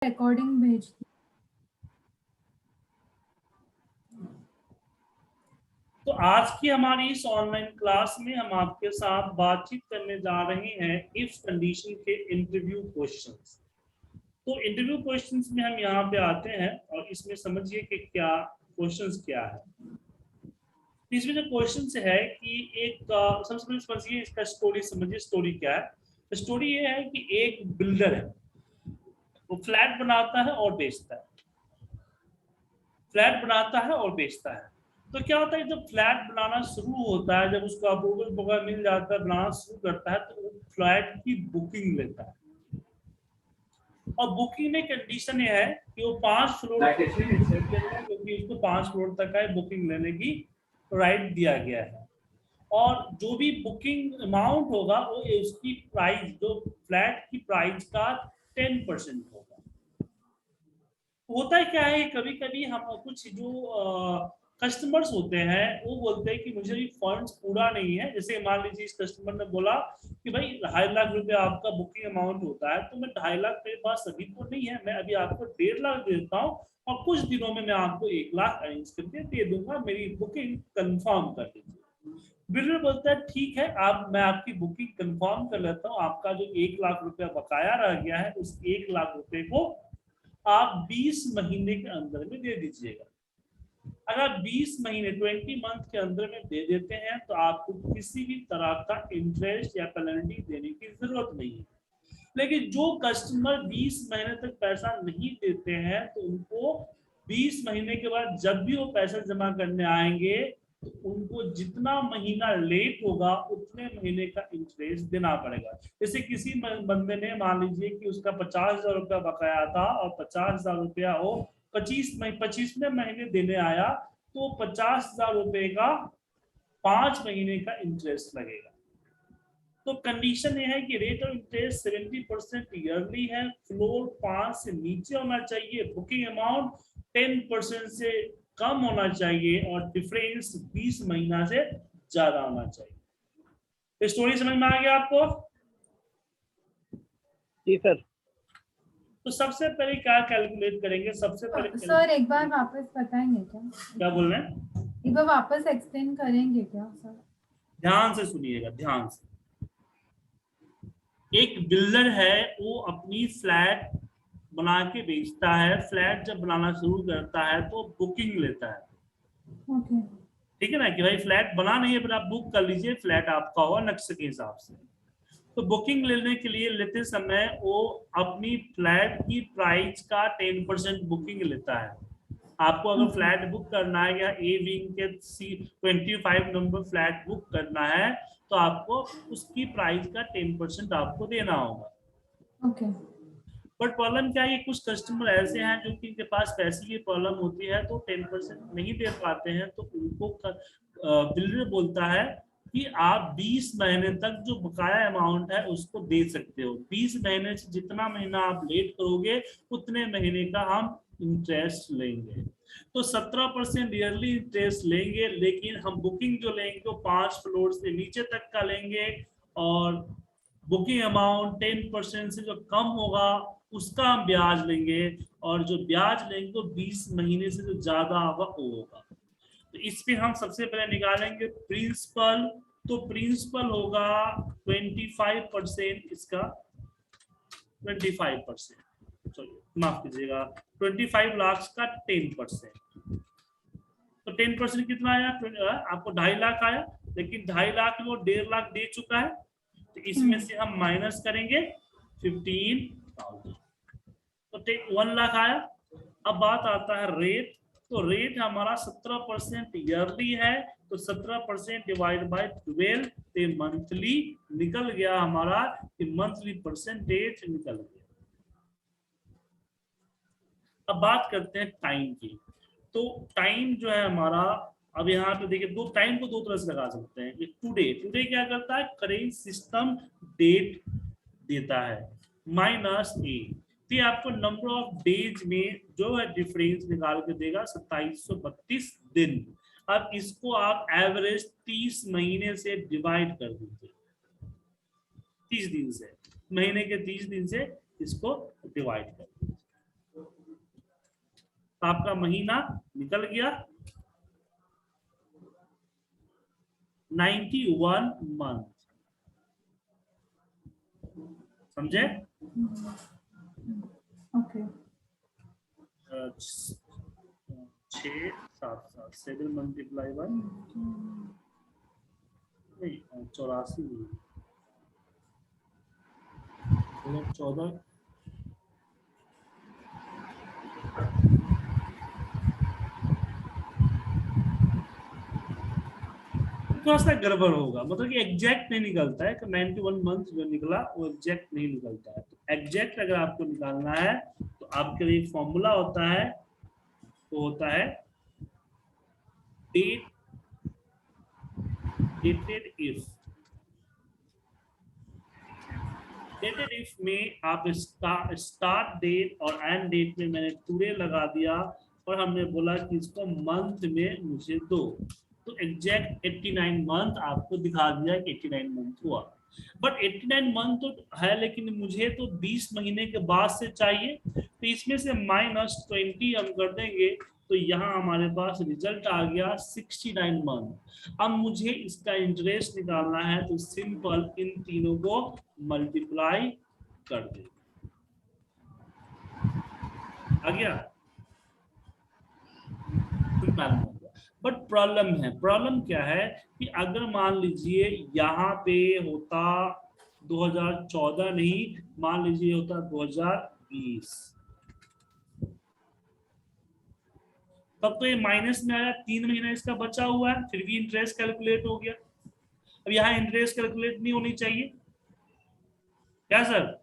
Recording भेज दी। तो आज की हमारी इस ऑनलाइन क्लास में हम आपके साथ बातचीत करने जा रहे हैं इफ कंडीशन के इंटरव्यू क्वेश्चंस। तो इंटरव्यू क्वेश्चंस में हम यहाँ पे आते हैं और इसमें समझिए कि क्या क्वेश्चंस क्या है। इसमें जो क्वेश्चन है कि एक सबसे पहले समझिए इसका स्टोरी, समझिए स्टोरी क्या है। स्टोरी ये है कि एक बिल्डर है, वो फ्लैट बनाता है और बेचता है, फ्लैट बनाता है और बेचता है। तो क्या होता है, जब फ्लैट बनाना शुरू होता है, जब उसको अप्रूवल वगैरह मिल जाता है, बनाना शुरू करता है, तो वो फ्लैट की बुकिंग लेता है। और बुकिंग में कंडीशन ये है कि वो 5 फ्लोर क्योंकि उसको 5 फ्लोर तक का बुकिंग लेने की राइट दिया गया है। और जो भी बुकिंग अमाउंट होगा वो उसकी प्राइस, जो फ्लैट की प्राइस का 10% होगा। होता है क्या है, कभी कभी हम कुछ जो कस्टमर्स होते हैं वो बोलते हैं कि मुझे भी फंड्स पूरा नहीं है। जैसे मान लीजिए इस कस्टमर ने बोला कि भाई 2.5 लाख रुपए आपका बुकिंग अमाउंट होता है, तो मैं 2.5 लाख मेरे पास अभी तो नहीं है, मैं अभी आपको 1.5 लाख दे देता हूँ और कुछ दिनों में मैं आपको 1 लाख अरेंज करके दे दूंगा, मेरी बुकिंग कंफर्म कर दीजिए। बिल्डर बोलता है ठीक है, आप मैं आपकी बुकिंग कंफर्म कर लेता हूँ, आपका जो 1 लाख रुपया बकाया रह गया है उस 1 लाख रुपए को आप 20 महीने के अंदर में दे दीजिएगा। अगर 20 महीने 20 मंथ के अंदर में दे देते हैं तो आपको किसी भी तरह का इंटरेस्ट या पेनल्टी देने की जरूरत नहीं है। लेकिन जो कस्टमर 20 महीने तक पैसा नहीं देते हैं तो उनको 20 महीने के बाद जब भी वो पैसा जमा करने आएंगे तो उनको जितना महीना लेट होगा उतने महीने का इंटरेस्ट देना पड़ेगा। जैसे किसी बंदे ने मान लीजिए कि उसका 50,000 रुपया बकाया था और 50,000 रुपया वो 25वें महीने देने आया, तो 50,000 रुपए का 5 महीने का इंटरेस्ट लगेगा। तो कंडीशन ये है कि रेट ऑफ इंटरेस्ट 70% ईयरली है, फ्लोर 5 से नीचे होना चाहिए, बुकिंग अमाउंट 10% से कम होना चाहिए और डिफरेंस 20 महीना से ज्यादा होना चाहिए। स्टोरी समझ में आ गया आपको? जी सर। तो सबसे पहले क्या कैलकुलेट करेंगे? सबसे पहले सर एक बार वापस बताएंगे क्या? क्या बोल रहे हैं? एक बार वापस एक्सप्लेन करेंगे क्या सर? ध्यान से सुनिएगा, ध्यान से। एक बिल्डर है, वो अपनी फ्लैट बना के बेचता है। फ्लैट जब बनाना शुरू करता है तो बुकिंग लेता है। ओके। ठीक है ना, कि भाई फ्लैट बना नहीं है पर आप बुक कर लीजिए, फ्लैट आपका होगा नक्शे के हिसाब से। तो बुकिंग लेने के लिए लेते समय वो अपनी फ्लैट की प्राइस का 10% बुकिंग लेता है। आपको अगर फ्लैट बुक करना है या ए विंग के C25 नंबर फ्लैट बुक करना है तो आपको उसकी प्राइस का 10% आपको देना होगा। ओके। बट प्रॉब्लम क्या है, कुछ कस्टमर ऐसे हैं जो कि इनके पास पैसे की प्रॉब्लम होती है तो 10% नहीं दे पाते हैं, तो उनको बिल्डर बोलता है कि आप 20 महीने तक जो बकाया अमाउंट है उसको दे सकते हो। 20 महीने से जितना महीना आप लेट करोगे उतने महीने का हम इंटरेस्ट लेंगे। तो 17% ईयरली इंटरेस्ट लेंगे, लेकिन हम बुकिंग जो लेंगे वो 5 फ्लोर से नीचे तक का लेंगे और बुकिंग अमाउंट 10% से जो कम होगा उसका हम ब्याज लेंगे और जो ब्याज लेंगे वो 20 महीने से जो ज्यादा होगा वो होगा। तो इस पे हम सबसे पहले निकालेंगे प्रिंसिपल। तो प्रिंसिपल होगा 25%, इसका 25%, सॉरी माफ कीजिएगा 25 लाख का 10%। तो 10% कितना आया? आपको 2.5 लाख आया, लेकिन 2.5 लाख में वो 1.5 लाख दे चुका है, तो इसमें से हम माइनस करेंगे 15,000, तो 1 लाख आया। अब बात आता है रेट। तो रेट हमारा 17% ईयरली है, तो 17% डिवाइड बाय 12 तो मंथली निकल गया हमारा, मंथली परसेंटेज निकल गया। अब बात करते हैं टाइम की। तो टाइम जो है हमारा, अब यहाँ पे देखिए दो टाइम को दो तरह से लगा सकते हैं। टुडे, टुडे क्या करता है, करेंट सिस्टम डेट देता है माइनस ए, तो ये आपको नंबर ऑफ डेज में जो है डिफरेंस निकाल के देगा 2732 दिन। अब इसको आप एवरेज 30 महीने से डिवाइड कर दीजिए, 30 दिन से, महीने के 30 दिन से इसको डिवाइड कर दीजिए। तो आपका महीना निकल गया 91 मंथ। समझे? ओके। 7 मल्टीप्लाई बाय नहीं 84 14 थोड़ा सा गड़बड़ होगा, मतलब कि एग्जैक्ट नहीं निकलता है कि 91 मंथ जो निकला वो एग्जैक्ट नहीं निकलता है। तो एग्जैक्ट अगर आपको निकालना है तो आपके लिए फॉर्मूला होता है, वो होता है डेटेड इफ। डेटेड इफ में आप स्टार्ट डेट और एंड डेट में मैंने टुडे लगा दिया और हमने बोला कि इसको मंथ में मुझे दो, तो एग्जैक्ट 89 मंथ आपको दिखा दिया कि 89 मंथ हुआ। बट 89 मंथ तो है, लेकिन मुझे तो 20 महीने के बाद से चाहिए, तो इसमें से -20 हम कर देंगे तो यहाँ हमारे पास रिजल्ट आ गया 69 मंथ। अब मुझे इसका इंटरेस्ट निकालना है तो सिंपल इन तीनों को मल्टीप्लाई कर दे। आ गया? बट प्रॉब्लम क्या है कि अगर मान लीजिए यहाँ पे होता 2014 नहीं, मान लीजिए होता 2020, तब तो ये माइनस में आया, 3 महीना इसका बचा हुआ है, फिर भी इंटरेस्ट कैलकुलेट हो गया। अब यहाँ इंटरेस्ट कैलकुलेट नहीं होनी चाहिए क्या सर?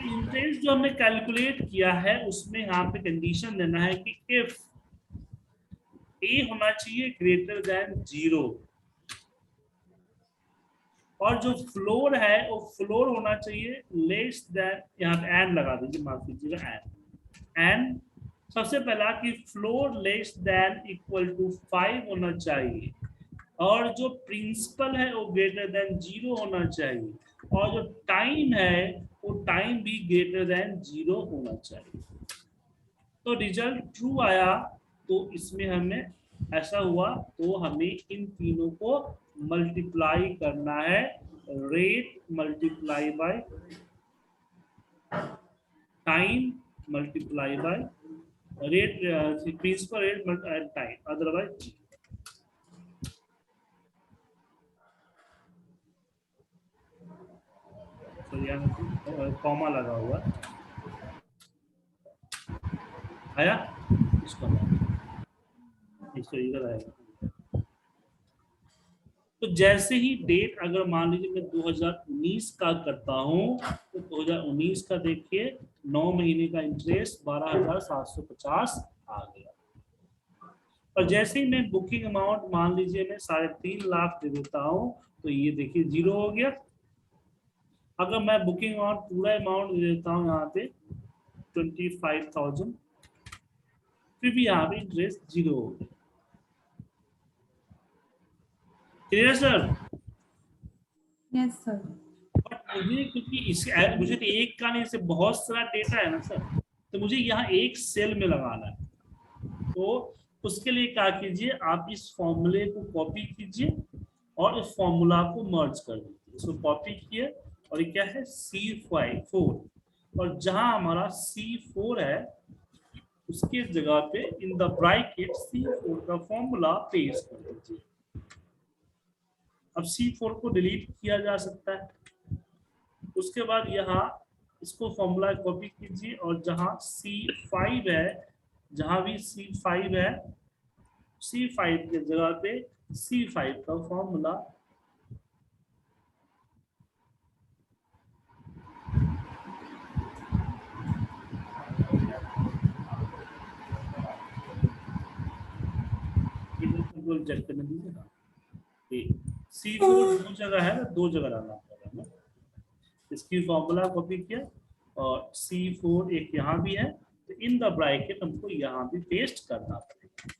इंटरेस्ट जो हमने कैलकुलेट किया है उसमें यहाँ पे कंडीशन देना है कि इफ ए होना चाहिए ग्रेटर देन 0 और जो फ्लोर है वो फ्लोर होना चाहिए लेस देन, यहाँ पे एन लगा दीजिए, माफ कीजिएगा एन सबसे पहला कि floor less than equal to 5 होना चाहिए और जो प्रिंसिपल है वो ग्रेटर देन 0 होना चाहिए और जो टाइम है वो टाइम भी ग्रेटर देन 0 होना चाहिए। तो रिजल्ट ट्रू आया, तो इसमें हमें ऐसा हुआ तो हमें इन तीनों को मल्टीप्लाई करना है, rate multiply by time multiply by rate, principal rate and time, otherwise comma लगा हुआ आया, इसको इधर आएगा। तो जैसे ही डेट अगर मान लीजिए मैं 2019 का करता हूं तो 2019 का देखिए 9 महीने का इंटरेस्ट 12,750 आ गया। और जैसे ही मैं बुकिंग अमाउंट मान लीजिए मैं 3.5 लाख दे देता हूं तो ये देखिए 0 हो गया। अगर मैं बुकिंग अमाउंट पूरा अमाउंट दे देता हूँ यहाँ पे 25,000, फिर भी यहाँ पे इंटरेस्ट 0 हो गया। Clear sir? Yes sir. मुझे क्योंकि मुझे तो एक का नहीं, से बहुत सारा डेटा है ना सर, तो मुझे यहाँ एक सेल में लगाना है, तो उसके लिए क्या कीजिए, आप इस फॉर्मूले को कॉपी कीजिए और इस फॉर्मूला को मर्ज कर दीजिए। इसको कॉपी किए और ये क्या है C4, और जहां हमारा C4 है उसके जगह पे इन द ब्रैकेट C4 का फॉर्मूला पेस्ट कर दीजिए। अब C4 को डिलीट किया जा सकता है, उसके बाद यहाँ इसको फॉर्मूला कॉपी कीजिए और जहां C5 है, जहां भी C5 है, C5 के जगह पे C5 का फॉर्मूला चेक करने दीजिए ना। C4 दो जगह है ना, 2 जगह डालना पड़ेगा। इसकी फॉर्मूला कॉपी किया और C4 एक यहाँ भी है, तो इन द ब्रैकेट हमको यहाँ भी पेस्ट करना पड़ेगा।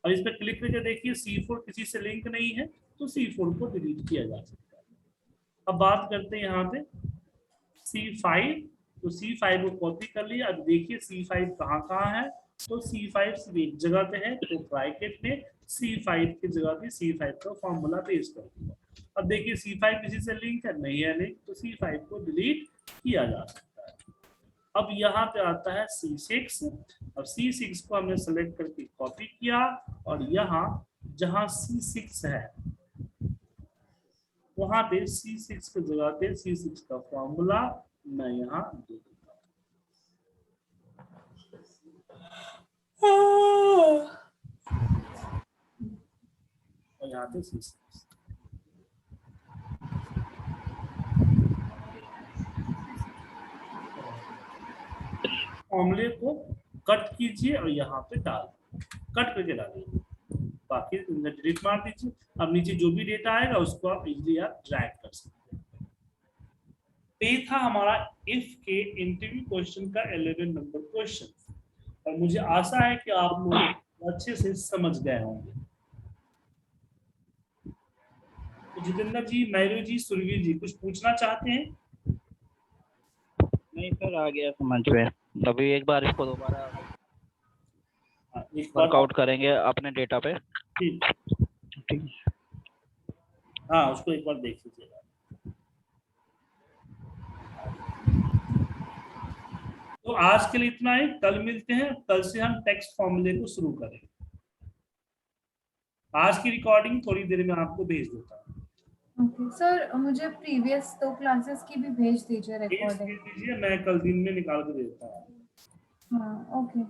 अब इस पर क्लिक करके देखिए C4 किसी से लिंक नहीं है तो C4 को डिलीट किया जा सकता है। अब बात करते हैं यहाँ पे C5 तो C5 को कॉपी कर लिया। अब देखिए C5 कहाँ कहाँ है, तो C5 सिर्फ एक जगह पे है, तो ब्रैकेट में C5 की जगह पे C5 का फॉर्मूला पेस्ट कर दिया। अब देखिए C5 किसी से लिंक है, नहीं है लिंक, तो C5 को डिलीट किया जा सकता है। अब यहाँ पे आता है C6। अब C6 को हमने सेलेक्ट करके कॉपी किया और यहाँ जहाँ C6 है वहां पे C6 की जगह पे C6 का फॉर्मूला मैं यहाँ दे देता हूँ और यहाँ पे C6 फॉर्मूले को कट कीजिए और यहाँ पे डाल कट करके डालिए, बाकी डिलीट मार दीजिए। अब नीचे जो भी डेटा आएगा उसको आप इजीली आप ड्रैग कर सकते हैं। ये था हमारा इफ के इंटरव्यू क्वेश्चन का 11 नंबर क्वेश्चन, और मुझे आशा है कि आप लोग अच्छे से समझ गए होंगे। तो जितेंद्र जी, मैरू जी, सुरवीर जी कुछ पूछना चाहते हैं? नहीं सर, आ गया समझ में। अभी एक बार इसको दोबारा वर्कआउट करेंगे अपने डेटा पे। ठीक, ठीक। हाँ उसको एक बार देख लीजिएगा। तो आज के लिए इतना ही, कल मिलते हैं। कल से हम टेक्स्ट फॉर्मूले को शुरू करेंगे। आज की रिकॉर्डिंग थोड़ी देर में आपको भेज देता हूँ। ओके सर, मुझे प्रीवियस 2 क्लासेस की भी भेज दीजिए रिकॉर्डिंग। मैं कल दिन में निकाल के देता हूँ। हाँ ओके।